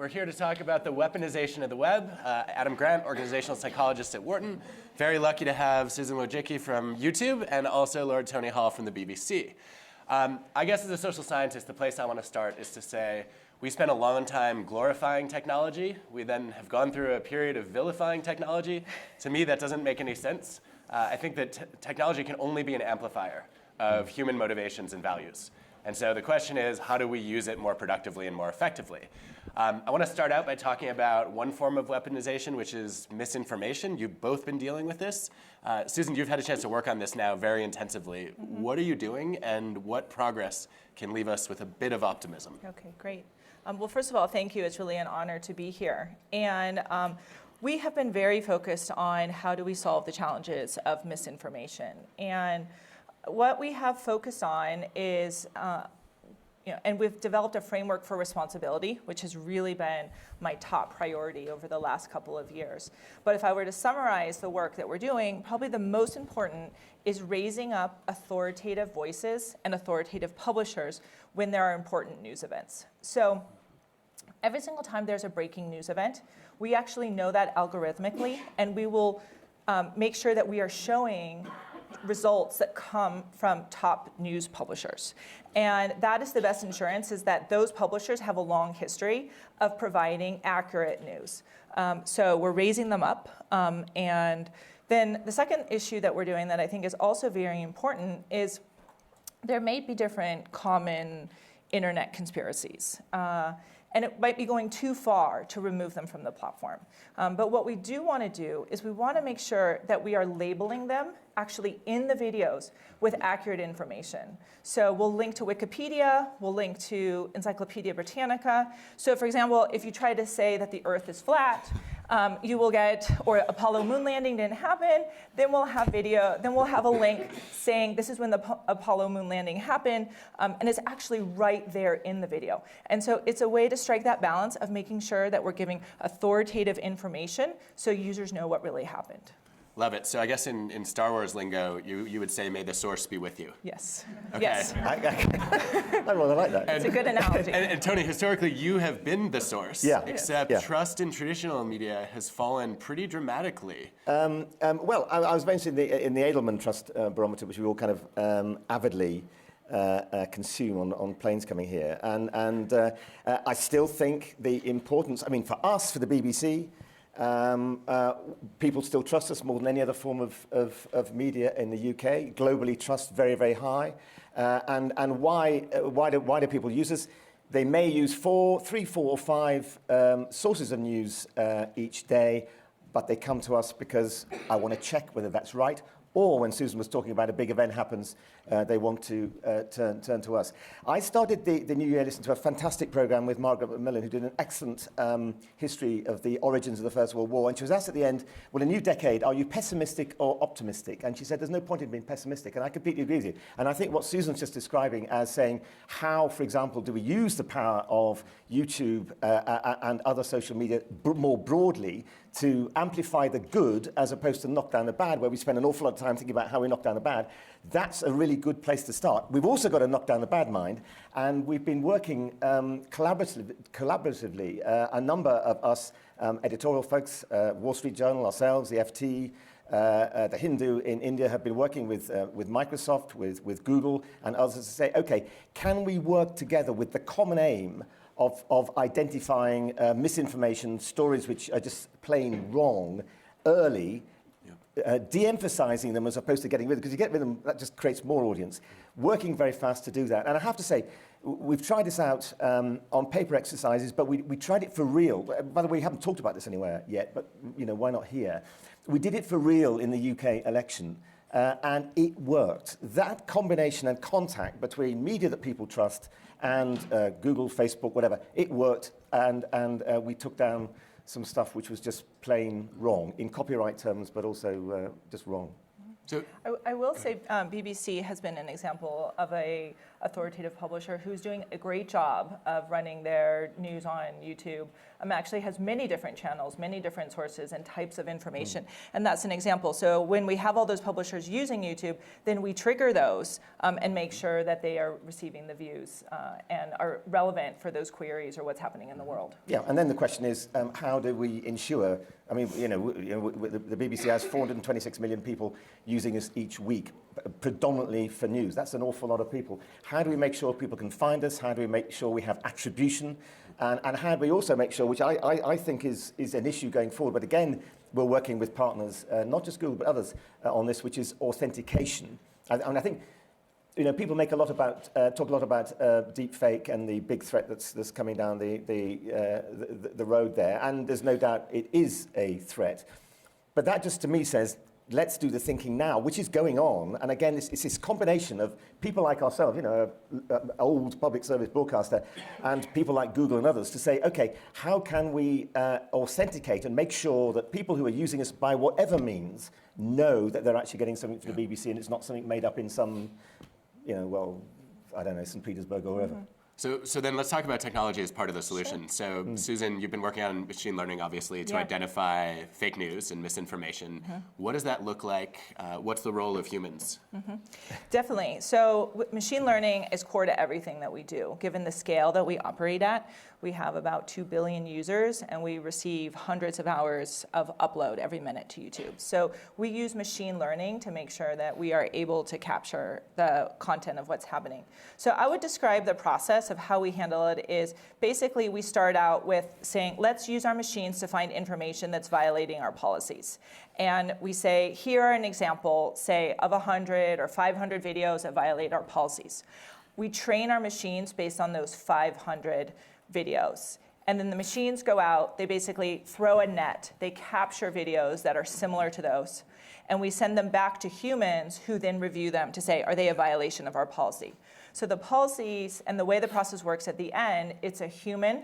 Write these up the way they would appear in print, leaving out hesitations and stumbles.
We're here to talk about the weaponization of the web. Adam Grant, organizational psychologist at Wharton. Very lucky to have Susan Wojcicki from YouTube and also Lord Tony Hall from the BBC. I guess as a social scientist, the place I want to start is to say we spent a long time glorifying technology. We then have gone through a period of vilifying technology. To me, that doesn't make any sense. I think that technology can only be an amplifier of human motivations and values. And so the question is, how do we use it more productively and more effectively? I want to start out by talking about one form of weaponization, which is misinformation. You've both been dealing with this. Susan, you've had a chance to work on this now very intensively. What are you doing, and what progress can leave us with a bit of optimism? Okay, great. Well, first of all, thank you. It's really an honor to be here. And we have been very focused on how do we solve the challenges of misinformation. And what we have focused on is, and we've developed a framework for responsibility, which has really been my top priority over the last couple of years. But if I were to summarize the work that we're doing, probably the most important is raising up authoritative voices and authoritative publishers when there are important news events. So every single time there's a breaking news event, we actually know that algorithmically, and we will make sure that we are showing results that come from top news publishers. And that is the best insurance, is that those publishers have a long history of providing accurate news. So we're raising them up. And then the second issue that we're doing that I think is also very important is there may be different common internet conspiracies. And it might be going too far to remove them from the platform. But what we do want to do is we want to make sure that we are labeling them actually in the videos with accurate information. So we'll link to Wikipedia, we'll link to Encyclopedia Britannica. So for example, if you try to say that the Earth is flat, you will get, or Apollo moon landing didn't happen, then we'll have video, then we'll have a link saying this is when the Apollo moon landing happened, and it's actually right there in the video. And so it's a way to strike that balance of making sure that we're giving authoritative information so users know what really happened. Love it. So I guess in Star Wars lingo, you would say, may the source be with you. Yes. Okay. Yes. I rather like that. It's a good analogy. And Tony, historically, you have been the source. Yeah. Except Yeah. trust in traditional media has fallen pretty dramatically. Well, I was mentioning in the Edelman Trust Barometer, which we all kind of avidly consume on planes coming here. And I still think the importance, I mean, for us, for the BBC, people still trust us more than any other form of media in the UK. Globally, trust very, very high. And why do people use us? They may use 3, 4, or 5 sources of news each day, but they come to us because I want to check whether that's right. Or when Susan was talking about a big event happens, they want to turn to us. I started the New Year listening to a fantastic program with Margaret Macmillan, who did an excellent history of the origins of the First World War. And she was asked at the end, well, a new decade, are you pessimistic or optimistic? And she said, there's no point in being pessimistic. And I completely agree with you. And I think what Susan's just describing as saying, how, for example, do we use the power of YouTube and other social media more broadly to amplify the good as opposed to knock down the bad, where we spend an awful lot of time thinking about how we knock down the bad. That's a really good place to start. We've also got to knock down the bad mind, and we've been working collaboratively. A number of us editorial folks, Wall Street Journal, ourselves, the FT, the Hindu in India have been working with Microsoft, with Google, and others to say, okay, can we work together with the common aim of identifying misinformation, stories which are just plain wrong, early, de-emphasizing them as opposed to getting rid of them, because you get rid of them, that just creates more audience. Working very fast to do that. And I have to say, we've tried this out on paper exercises, but we tried it for real. By the way, we haven't talked about this anywhere yet, but why not here? We did it for real in the UK election. And it worked. That combination and contact between media that people trust and Google, Facebook, whatever, it worked, and we took down some stuff which was just plain wrong, in copyright terms, but also just wrong. So, I will say BBC has been an example of a authoritative publisher who's doing a great job of running their news on YouTube. Actually has many different channels, many different sources and types of information, and that's an example. So when we have all those publishers using YouTube, then we trigger those and make sure that they are receiving the views and are relevant for those queries or what's happening in the world. Yeah, and then the question is, how do we ensure? I mean, the BBC has 426 million people using us each week, predominantly for news. That's an awful lot of people. How do we make sure people can find us? How do we make sure we have attribution? And how do we also make sure, which I think is an issue going forward, but again, we're working with partners, not just Google, but others on this, which is authentication. And I think people talk a lot about deep fake and the big threat that's coming down the road there. And there's no doubt it is a threat. But that just to me says, let's do the thinking now, which is going on. And again, it's this combination of people like ourselves, old public service broadcaster, and people like Google and others to say, okay, how can we authenticate and make sure that people who are using us by whatever means know that they're actually getting something from the BBC and it's not something made up in some, I don't know, St. Petersburg or wherever. So then let's talk about technology as part of the solution. Sure. So Susan, you've been working on machine learning, obviously, to identify fake news and misinformation. What does that look like? What's the role of humans? Definitely. So machine learning is core to everything that we do. Given the scale that we operate at, we have about 2 billion users, and we receive hundreds of hours of upload every minute to YouTube. So we use machine learning to make sure that we are able to capture the content of what's happening. So I would describe the process of how we handle it is basically we start out with saying, let's use our machines to find information that's violating our policies. And we say, here are an example, say, of 100 or 500 videos that violate our policies. We train our machines based on those 500 videos. And then the machines go out, they basically throw a net, they capture videos that are similar to those, and we send them back to humans who then review them to say, are they a violation of our policy? So the policies and the way the process works at the end, it's a human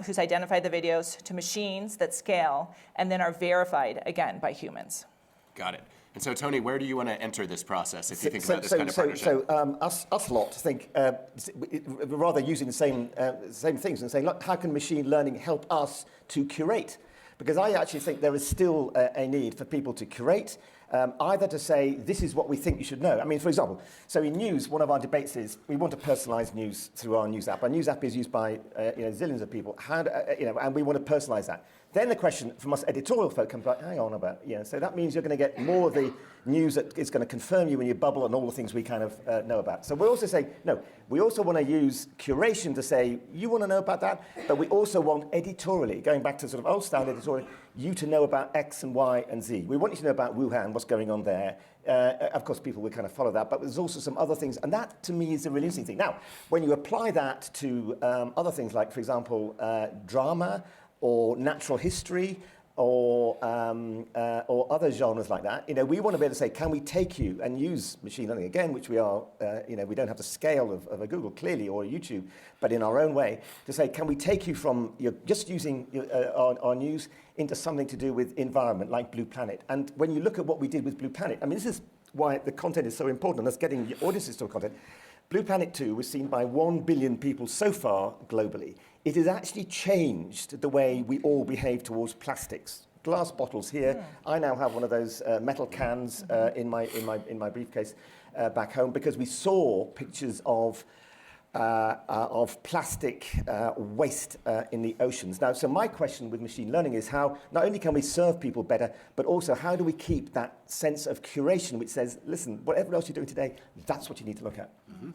who's identified the videos to machines that scale and then are verified again by humans. Got it. And so, Tony, where do you want to enter this process if you think about this kind of partnership? Us lot think rather using the same things and saying, look, how can machine learning help us to curate? Because I actually think there is still a need for people to curate, either to say, this is what we think you should know. I mean, for example, so in news, one of our debates is we want to personalize news through our news app. Our news app is used by zillions of people, and we want to personalize that. Then the question from us editorial folk comes like, hang on about, so that means you're going to get more of the news that is going to confirm you in your bubble and all the things we kind of know about. So we're also saying, no, we also want to use curation to say, you want to know about that, but we also want editorially, going back to sort of old style editorial, you to know about X and Y and Z. We want you to know about Wuhan, what's going on there. Of course, people will kind of follow that, but there's also some other things, and that, to me, is a really interesting thing. Now, when you apply that to other things like, for example, drama, or natural history, or other genres like that, we want to be able to say, can we take you and use machine learning again, which we are, we don't have the scale of a Google clearly or a YouTube, but in our own way, to say, can we take you from just using our news into something to do with environment, like Blue Planet? And when you look at what we did with Blue Planet, I mean, this is why the content is so important, and that's getting the audiences to content. Blue Planet 2 was seen by 1 billion people so far globally. It has actually changed the way we all behave towards plastics. Glass bottles here. I now have one of those metal cans in my briefcase back home because we saw pictures of plastic waste in the oceans. Now, so my question with machine learning is how not only can we serve people better, but also how do we keep that sense of curation which says, listen, whatever else you're doing today, that's what you need to look at. Mm-hmm.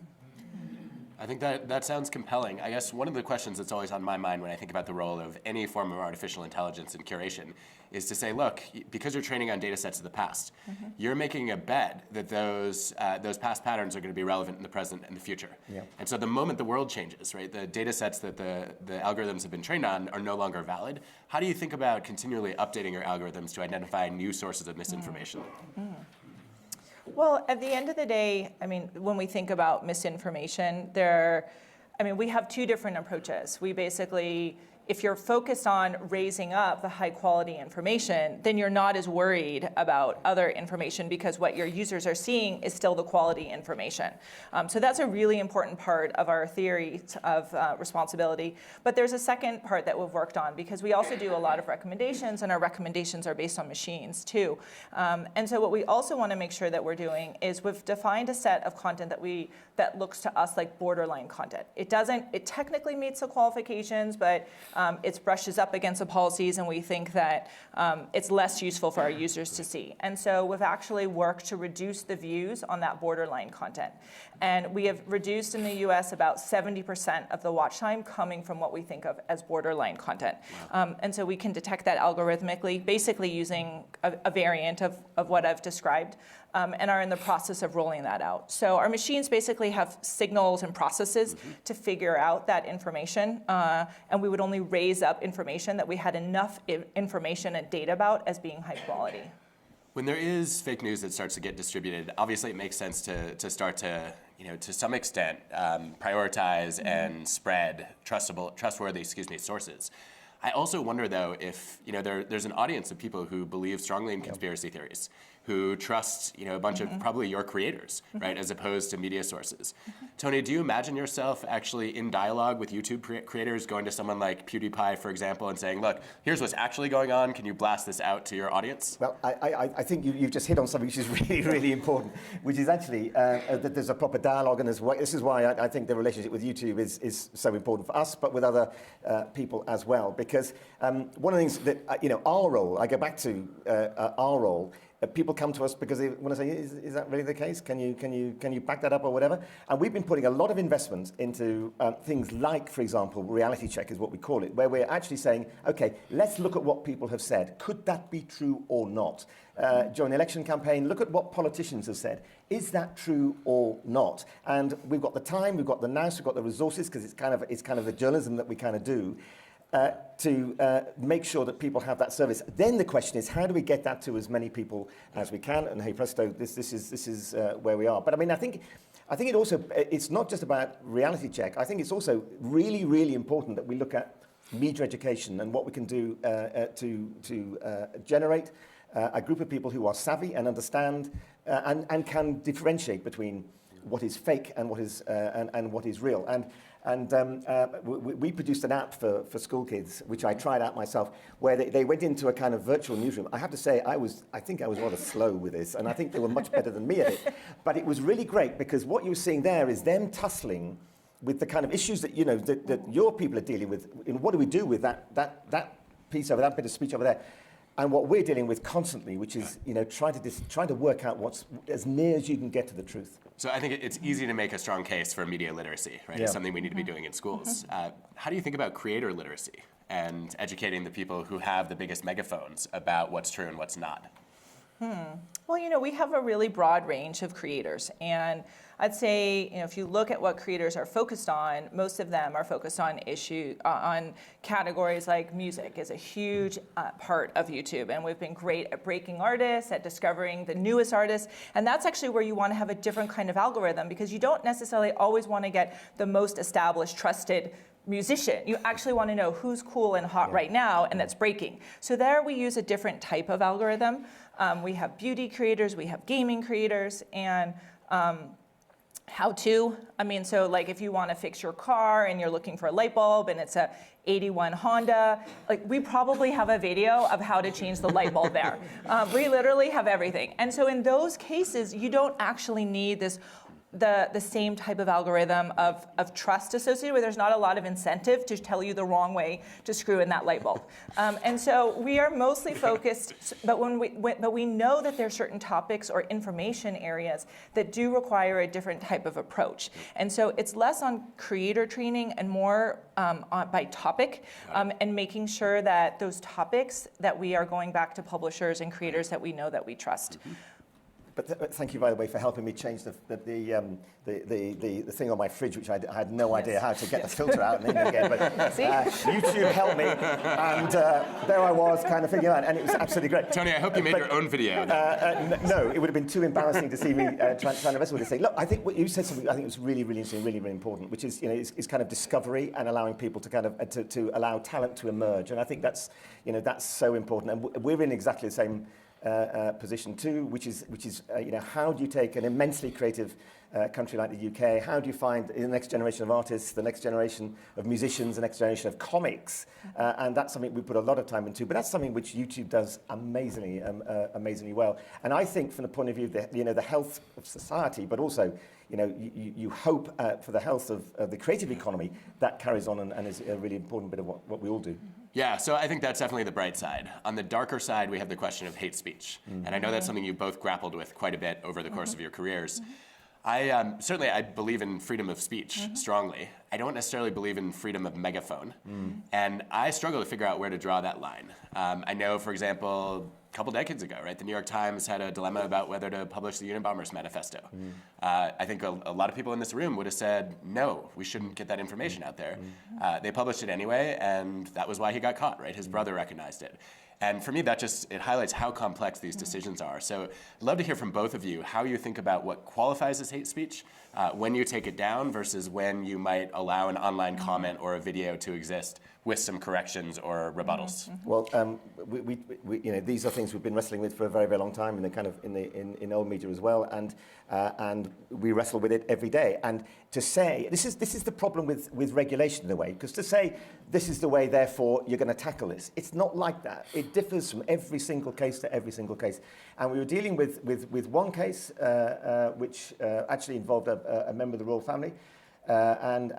I think that sounds compelling. I guess one of the questions that's always on my mind when I think about the role of any form of artificial intelligence in curation is to say, look, because you're training on data sets of the past, you're making a bet that those past patterns are going to be relevant in the present and the future. Yeah. And so the moment the world changes, right, the data sets that the algorithms have been trained on are no longer valid. How do you think about continually updating your algorithms to identify new sources of misinformation? Well, at the end of the day, I mean, when we think about misinformation, we have two different approaches. We basically if you're focused on raising up the high quality information, then you're not as worried about other information because what your users are seeing is still the quality information. So that's a really important part of our theory of responsibility. But there's a second part that we've worked on because we also do a lot of recommendations, and our recommendations are based on machines too. And so what we also want to make sure that we're doing is we've defined a set of content that looks to us like borderline content. It technically meets the qualifications, but it brushes up against the policies, and we think that it's less useful for our users to see. And so we've actually worked to reduce the views on that borderline content. And we have reduced in the US about 70% of the watch time coming from what we think of as borderline content. Wow. And so we can detect that algorithmically, basically using a variant of what I've described, and are in the process of rolling that out. So our machines basically have signals and processes to figure out that information, and we would only raise up information that we had enough information and data about as being high quality. When there is fake news that starts to get distributed, obviously it makes sense to start to, to some extent, prioritize and spread trustworthy sources. I also wonder, though, if there's an audience of people who believe strongly in conspiracy theories, who trust a bunch of probably your creators, right, as opposed to media sources. Tony, do you imagine yourself actually in dialogue with YouTube creators, going to someone like PewDiePie, for example, and saying, look, here's what's actually going on, can you blast this out to your audience? Well, I think you've just hit on something which is really, really important, which is actually that there's a proper dialogue, and this is why I think the relationship with YouTube is so important for us, but with other people as well. Because one of the things that, our role, I go back to our role, people come to us because they want to say, is that really the case? Can you back that up or whatever? And we've been putting a lot of investment into things like, for example, reality check is what we call it, where we're actually saying, okay, let's look at what people have said. Could that be true or not? During the election campaign, look at what politicians have said. Is that true or not? And we've got the time, we've got the nous, we've got the resources, because it's kind of the journalism that we kind of do. To make sure that people have that service. Then the question is, how do we get that to as many people as we can? And hey presto, this is where we are. But I mean, I think it also, it's not just about reality check. I think it's also really, really important that we look at media education and what we can do to generate a group of people who are savvy and understand and can differentiate between what is fake and what is real. And we produced an app for school kids, which I tried out myself, where they went into a kind of virtual newsroom. I have to say, I think I was rather slow with this, and I think they were much better than me at it. But it was really great, because what you were seeing there is them tussling with the kind of issues that that your people are dealing with. And what do we do with that piece over that bit of speech over there? And what we're dealing with constantly, which is trying to work out what's as near as you can get to the truth. So I think it's easy to make a strong case for media literacy, right? Yeah. It's something we need to be doing in schools. How do you think about creator literacy and educating the people who have the biggest megaphones about what's true and what's not? Well, we have a really broad range of creators, and I'd say, if you look at what creators are focused on, most of them are focused on on categories like music is a huge part of YouTube, and we've been great at breaking artists, at discovering the newest artists, and that's actually where you want to have a different kind of algorithm, because you don't necessarily always want to get the most established, trusted musician. You actually want to know who's cool and hot right now, and that's breaking. So there we use a different type of algorithm. We have beauty creators, we have gaming creators, and how to. I mean, so like if you want to fix your car and you're looking for a light bulb and it's a 81 Honda, like we probably have a video of how to change the light bulb there. We literally have everything. And so in those cases, you don't actually need the same type of algorithm of trust associated with. There's not a lot of incentive to tell you the wrong way to screw in that light bulb. And so we are mostly focused, but we know that there are certain topics or information areas that do require a different type of approach. And so it's less on creator training and more by topic, and making sure that those topics that we are going back to publishers and creators that we know that we trust. But thank you, by the way, for helping me change the thing on my fridge, which I had no idea how to get the filter out and in again. But YouTube helped me, and there I was, kind of figuring out, and it was absolutely great. Tony, I hope you made your own video. No, it would have been too embarrassing to see me trying to wrestle with this thing. Look, I think what you said something I think was really, really interesting, really, really important, which is is kind of discovery and allowing people to kind of to allow talent to emerge, and I think that's that's so important, and we're in exactly the same position too, which is how do you take an immensely creative country like the UK, how do you find the next generation of artists, the next generation of musicians, the next generation of comics, and that's something we put a lot of time into, but that's something which YouTube does amazingly well. And I think from the point of view of the health of society, but also you hope for the health of the creative economy, that carries on and is a really important bit of what we all do. Yeah, so I think that's definitely the bright side. On the darker side, we have the question of hate speech. And I know that's something you both grappled with quite a bit over the course of your careers. I believe in freedom of speech strongly. I don't necessarily believe in freedom of megaphone. And I struggle to figure out where to draw that line. I know, for example, a couple decades ago, right, the New York Times had a dilemma about whether to publish the Unabomber's manifesto. I think a lot of people in this room would have said, no, we shouldn't get that information out there. They published it anyway, and that was why he got caught, right? His brother recognized it. And for me, it highlights how complex these decisions are. So I'd love to hear from both of you how you think about what qualifies as hate speech, when you take it down versus when you might allow an online comment or a video to exist with some corrections or rebuttals. Well, we these are things we've been wrestling with for a very, very long time in old media as well, and we wrestle with it every day. And to say this is the problem with regulation in a way, because to say this is the way, therefore you're going to tackle this, it's not like that. It differs from every single case to every single case. And we were dealing with one case which actually involved a member of the royal family. And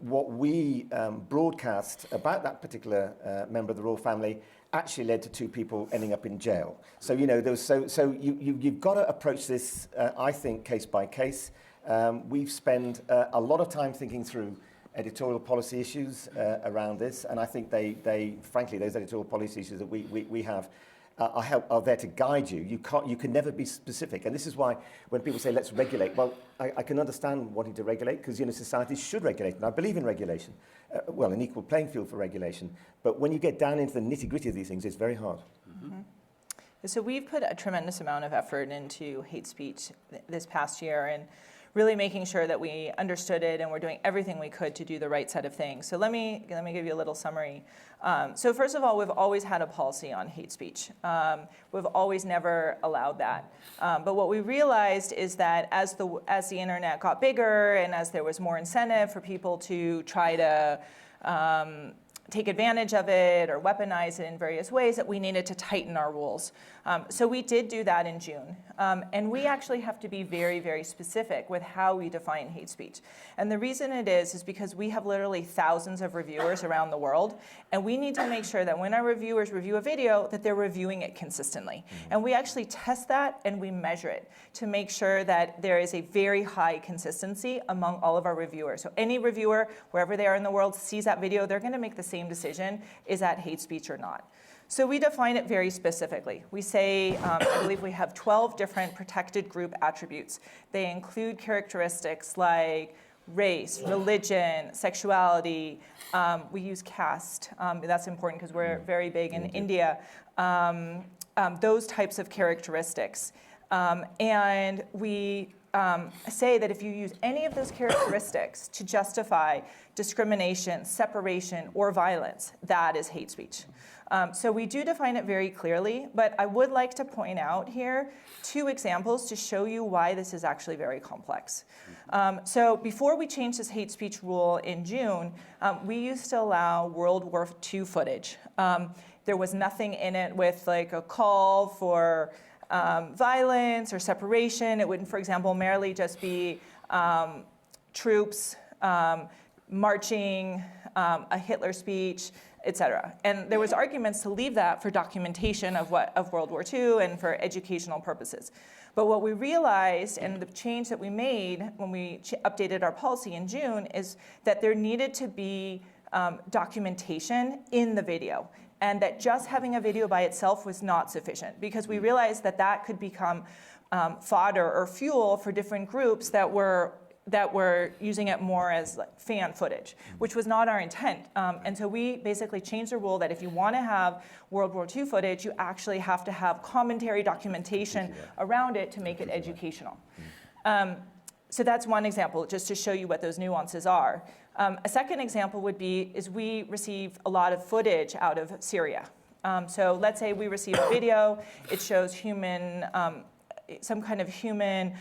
what we broadcast about that particular member of the royal family actually led to 2 people ending up in jail. So you've got to approach this, I think, case by case. We've spent a lot of time thinking through editorial policy issues around this, and I think they frankly, those editorial policy issues that we have are there to guide you. You can never be specific, and this is why when people say let's regulate, well, I can understand wanting to regulate, because societies should regulate, and I believe in regulation, an equal playing field for regulation. But when you get down into the nitty-gritty of these things, it's very hard. So we've put a tremendous amount of effort into hate speech this past year, and really making sure that we understood it, and we're doing everything we could to do the right set of things. So let me give you a little summary. So first of all, we've always had a policy on hate speech. We've always never allowed that. But what we realized is that as the internet got bigger, and as there was more incentive for people to try to take advantage of it or weaponize it in various ways, that we needed to tighten our rules. So we did do that in June. And we actually have to be very, very specific with how we define hate speech. And the reason it is because we have literally thousands of reviewers around the world, and we need to make sure that when our reviewers review a video, that they're reviewing it consistently. And we actually test that and we measure it to make sure that there is a very high consistency among all of our reviewers. So any reviewer, wherever they are in the world, sees that video, they're going to make the same decision, is that hate speech or not. So we define it very specifically. We say, I believe we have 12 different protected group attributes. They include characteristics like race, religion, sexuality. We use caste. That's important because we're very big in India. Those types of characteristics. And we say that if you use any of those characteristics to justify discrimination, separation, or violence, that is hate speech. So we do define it very clearly, but I would like to point out here 2 examples to show you why this is actually very complex. So before we changed this hate speech rule in June, we used to allow World War II footage. There was nothing in it with like a call for violence or separation. It would, for example, merely just be troops marching, a Hitler speech, etc. And there was arguments to leave that for documentation of World War II and for educational purposes. But what we realized, and the change that we made when we updated our policy in June, is that there needed to be documentation in the video. and that just having a video by itself was not sufficient, because we realized that that could become fodder or fuel for different groups that were using it more as like fan footage, which was not our intent. And so we basically changed the rule that if you want to have World War II footage, you actually have to have commentary documentation around it to make it educational. So that's one example, just to show you what those nuances are. A second example would be is we receive a lot of footage out of Syria. So let's say we receive a video, it shows some kind of human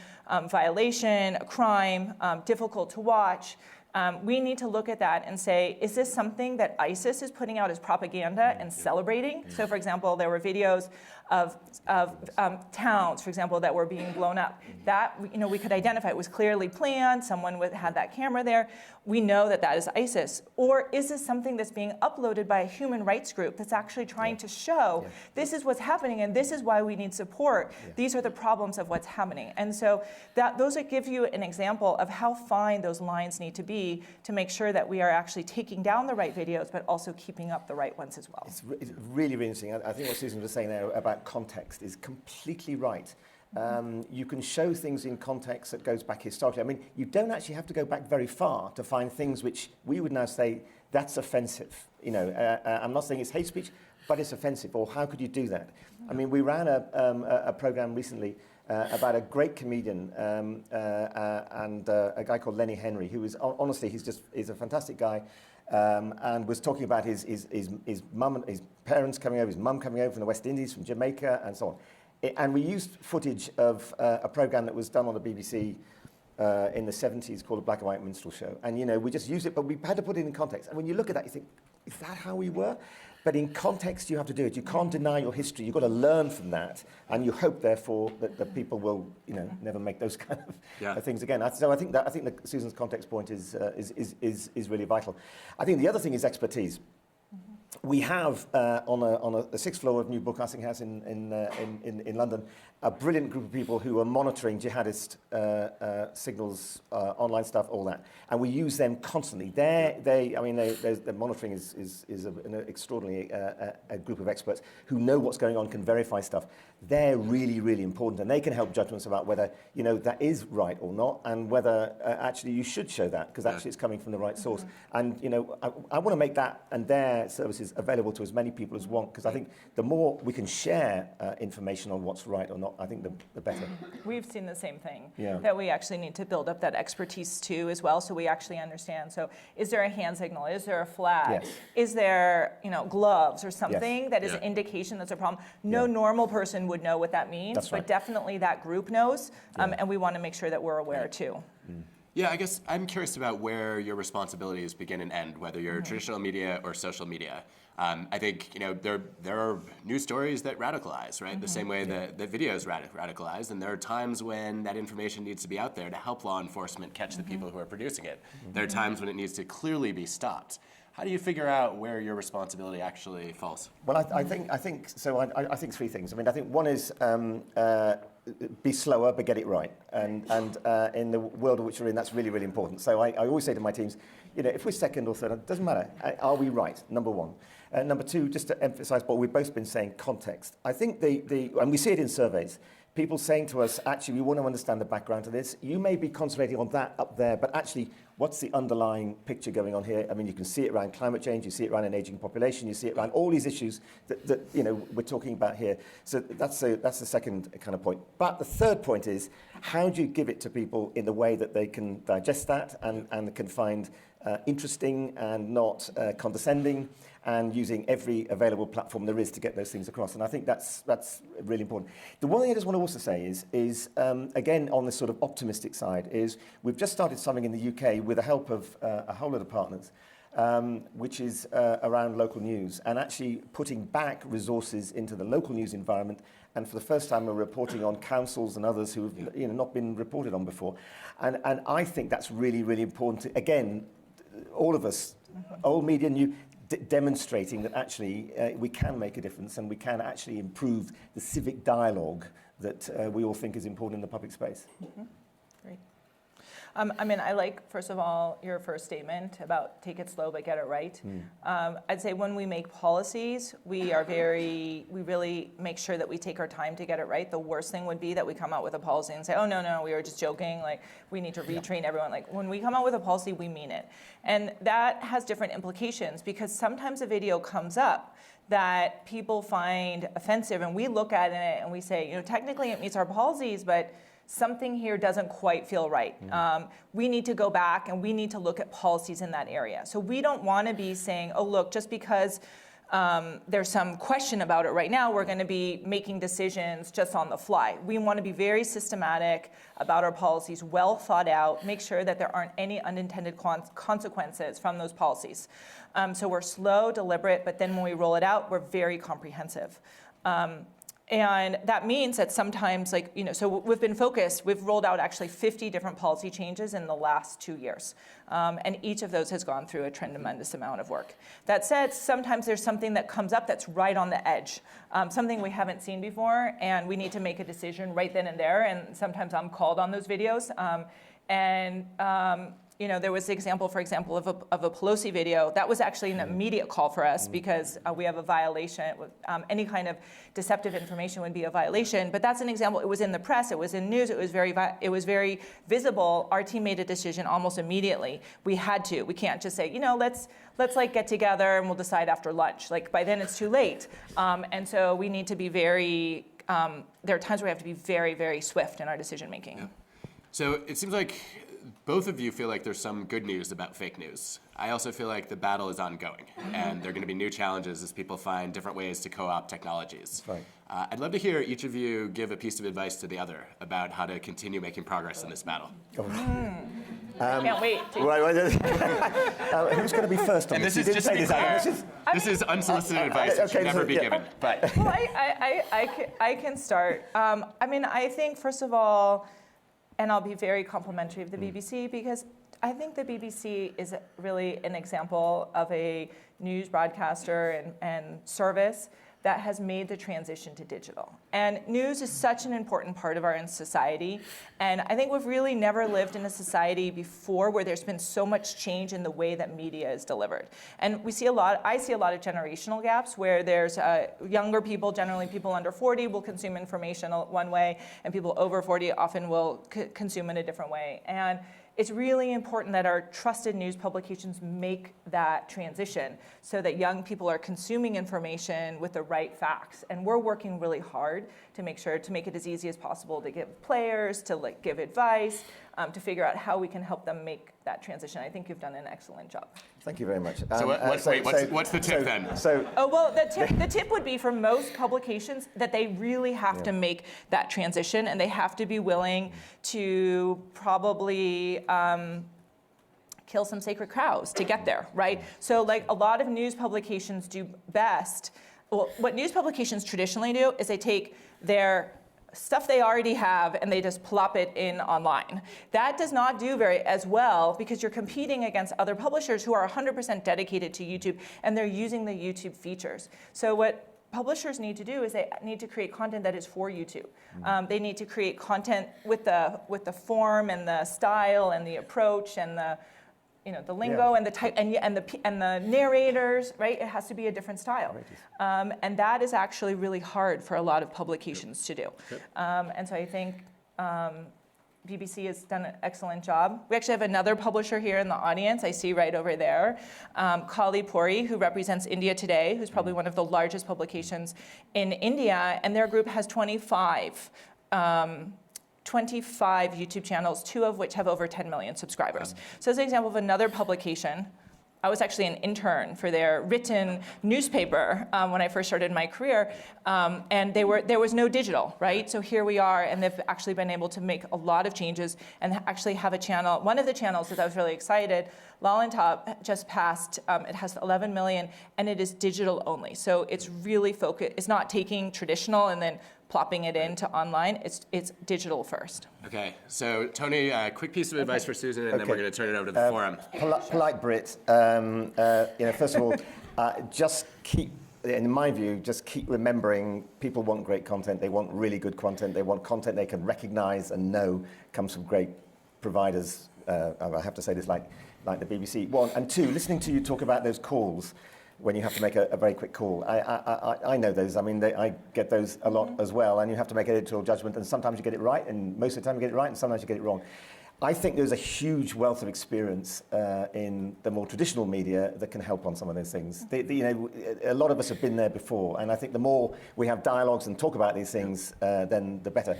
violation, a crime, difficult to watch. We need to look at that and say, is this something that ISIS is putting out as propaganda and celebrating? So for example, there were videos of towns, for example, that were being blown up. That, we could identify, it was clearly planned, someone had that camera there. We know that that is ISIS. Or is this something that's being uploaded by a human rights group that's actually trying to show this is what's happening and this is why we need support. These are the problems of what's happening. And so those give you an example of how fine those lines need to be to make sure that we are actually taking down the right videos, but also keeping up the right ones as well. It's really, really interesting. I think what Susan was saying there about context is completely right. You can show things in context that goes back historically. I mean, you don't actually have to go back very far to find things which we would now say, that's offensive. I'm not saying it's hate speech, but it's offensive, or how could you do that? I mean, we ran a program recently about a great comedian and a guy called Lenny Henry, who is, honestly, he's a fantastic guy, and was talking about his mum and his parents coming over, his mum coming over from the West Indies, from Jamaica, and so on. And we used footage of a program that was done on the BBC in the 70s called A Black and White Minstrel Show. And, we just used it, but we had to put it in context. And when you look at that, you think, is that how we were? But in context, you have to do it. You can't deny your history. You've got to learn from that. And you hope, therefore, that people will, never make those kind of things again. So I think that Susan's context point is really vital. I think the other thing is expertise. We have on the sixth floor of New Broadcasting House in London a brilliant group of people who are monitoring jihadist signals, online stuff, all that, and we use them constantly. The monitoring is an extraordinary a group of experts who know what's going on, can verify stuff. They're really, really important, and they can help judgments about whether that is right or not, and whether actually you should show that because actually it's coming from the right source. And I want to make that and their services available to as many people as want, because I think the more we can share information on what's right or not, I think the better. We've seen the same thing, that we actually need to build up that expertise too as well, so we actually understand. So is there a hand signal? Is there a flag? Yes. Is there gloves or something that is an indication that's a problem? No normal person would know what that means, That's right. but definitely that group knows, and we want to make sure that we're aware too. Yeah, I guess I'm curious about where your responsibilities begin and end, whether you're traditional media or social media. I think there are news stories that radicalize, right? The same way that videos radicalize, and there are times when that information needs to be out there to help law enforcement catch the people who are producing it. There are times when it needs to clearly be stopped. How do you figure out where your responsibility actually falls? Well, I think so. I think three things. I mean, I think one is be slower but get it right, and in the world in which we're in, that's really, really important. So I always say to my teams, if we're second or third, it doesn't matter. Are we right? Number one. Number two, just to emphasise what we've both been saying, context. I think and we see it in surveys, people saying to us, actually, we want to understand the background to this. You may be concentrating on that up there, but actually, what's the underlying picture going on here? I mean, you can see it around climate change, you see it around an aging population, you see it around all these issues that we're talking about here. So that's the second kind of point. But the third point is, how do you give it to people in the way that they can digest that and can find interesting and not condescending, and using every available platform there is to get those things across. And I think that's really important. The one thing I just want to also say is again, on this sort of optimistic side, is we've just started something in the UK with the help of a whole lot of partners, which is around local news, and actually putting back resources into the local news environment. And for the first time, we're reporting on councils and others who have not been reported on before. And I think that's really, really important. Again, all of us, old media, new, demonstrating that actually we can make a difference and we can actually improve the civic dialogue that we all think is important in the public space. Great. I mean, I like, first of all, your first statement about take it slow but get it right. I'd say when we make policies, we really make sure that we take our time to get it right. The worst thing would be that we come out with a policy and say, oh, no, we were just joking. Like, we need to retrain everyone. Like, when we come out with a policy, we mean it. And that has different implications because sometimes a video comes up that people find offensive, and we look at it and we say, technically it meets our policies, but something here doesn't quite feel right. We need to go back and we need to look at policies in that area. So we don't want to be saying, oh, look, just because there's some question about it right now, we're going to be making decisions just on the fly. We want to be very systematic about our policies, well thought out, make sure that there aren't any unintended consequences from those policies. So we're slow, deliberate, but then when we roll it out, we're very comprehensive. And that means that sometimes, so we've been focused, we've rolled out actually 50 different policy changes in the last 2 years. And each of those has gone through a tremendous amount of work. That said, sometimes there's something that comes up that's right on the edge, something we haven't seen before, and we need to make a decision right then and there. And sometimes I'm called on those videos. There was the example, for example, of a Pelosi video. That was actually an immediate call for us because we have a violation. Any kind of deceptive information would be a violation. But that's an example. It was in the press. It was in news. It was very visible. Our team made a decision almost immediately. We had to. We can't just say, let's get together and we'll decide after lunch. By then it's too late. And so we need to be very. There are times where we have to be very, very swift in our decision making. Yeah. So it seems like both of you feel like there's some good news about fake news. I also feel like the battle is ongoing, and there are going to be new challenges as people find different ways to co-opt technologies. Right. I'd love to hear each of you give a piece of advice to the other about how to continue making progress in this battle. Can't wait. Who's going to be first on And this? this is just to be clear, this is unsolicited advice that should never be given. But Well, I can start. I think, first of all, and I'll be very complimentary of the BBC because I think the BBC is really an example of a news broadcaster and service that has made the transition to digital. And news is such an important part of our society. And I think we've really never lived in a society before where there's been so much change in the way that media is delivered. And I see a lot of generational gaps where there's younger people, generally people under 40, will consume information one way, and people over 40 often will consume in a different way. And it's really important that our trusted news publications make that transition so that young people are consuming information with the right facts. And we're working really hard to make sure to make it as easy as possible to give players, to give advice, to figure out how we can help them make that transition. I think you've done an excellent job. Thank you very much. So what's the tip then? The tip would be for most publications that they really have to make that transition, and they have to be willing to probably kill some sacred cows to get there, right? So a lot of news publications do best. Well, what news publications traditionally do is they take their stuff they already have and they just plop it in online. That does not do as well because you're competing against other publishers who are 100% dedicated to YouTube and they're using the YouTube features. So what publishers need to do is they need to create content that is for YouTube. They need to create content with the form and the style and the approach and the lingo and the type and the narrators, right? It has to be a different style, and that is actually really hard for a lot of publications to do. And so I think BBC has done an excellent job. We actually have another publisher here in the audience. I see right over there, Kali Puri, who represents India Today, who's probably one of the largest publications in India, and their group has 25 YouTube channels, 2 of which have over 10 million subscribers. So as an example of another publication, I was actually an intern for their written newspaper when I first started my career, and there was no digital, right? So here we are, and they've actually been able to make a lot of changes and actually have a channel. One of the channels that I was really excited, Lolantop, just passed, it has 11 million, and it is digital only. So it's really focused, it's not taking traditional and then plopping it into online. It's digital first. Okay, so Tony, quick piece of advice for Susan, and then we're going to turn it over to the forum. Polite Brit. First of all, just keep, in my view, just keep remembering people want great content. They want really good content. They want content they can recognize and know comes from great providers I have to say this, like the BBC. One, and two, listening to you talk about those calls when you have to make a very quick call. I know those. I mean, I get those a lot as well, and you have to make an editorial judgment, and sometimes you get it right, and most of the time you get it right, and sometimes you get it wrong. I think there's a huge wealth of experience in the more traditional media that can help on some of those things. A lot of us have been there before, and I think the more we have dialogues and talk about these things, then the better.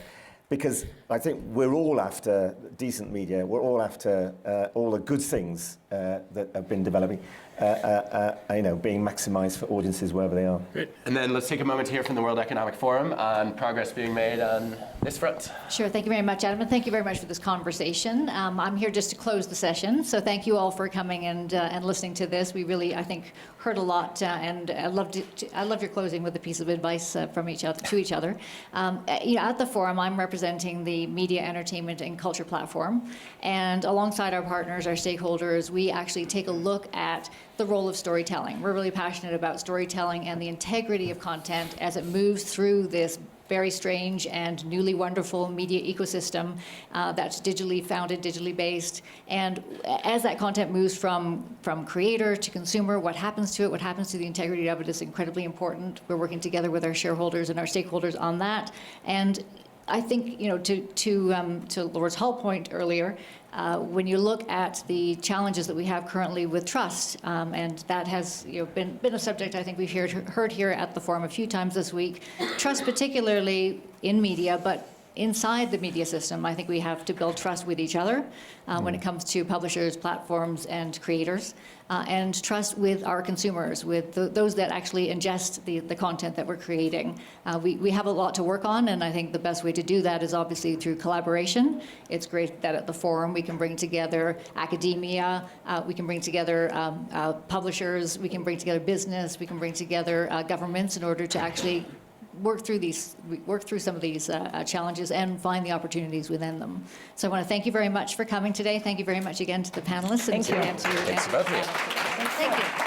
Because I think we're all after decent media. We're all after all the good things that have been developing, being maximised for audiences wherever they are. Great. And then let's take a moment to hear from the World Economic Forum on progress being made on this front. Sure. Thank you very much, Adam, and thank you very much for this conversation. I'm here just to close the session, so thank you all for coming and listening to this. We really, I think, heard a lot, and I loved your closing with a piece of advice from each other to each other. At the forum, I'm representing the Media, Entertainment, and Culture platform, and alongside our partners, our stakeholders, we actually take a look at the role of storytelling. We're really passionate about storytelling and the integrity of content as it moves through this very strange and newly wonderful media ecosystem that's digitally founded, digitally based. And as that content moves from creator to consumer, what happens to it, what happens to the integrity of it is incredibly important. We're working together with our shareholders and our stakeholders on that. And I think, to Laura's Hall point earlier, when you look at the challenges that we have currently with trust, and that has been a subject I think we've heard here at the forum a few times this week, trust particularly in media, but inside the media system, I think we have to build trust with each other when it comes to publishers, platforms, and creators, and trust with our consumers, with those that actually ingest the content that we're creating. We have a lot to work on, and I think the best way to do that is obviously through collaboration. It's great that at the forum we can bring together academia, we can bring together publishers, we can bring together business, we can bring together governments in order to actually work through some of these challenges and find the opportunities within them. So I want to thank you very much for coming today. Thank you very much again to the panelists. Thank you. Thanks to both of you. Thank you.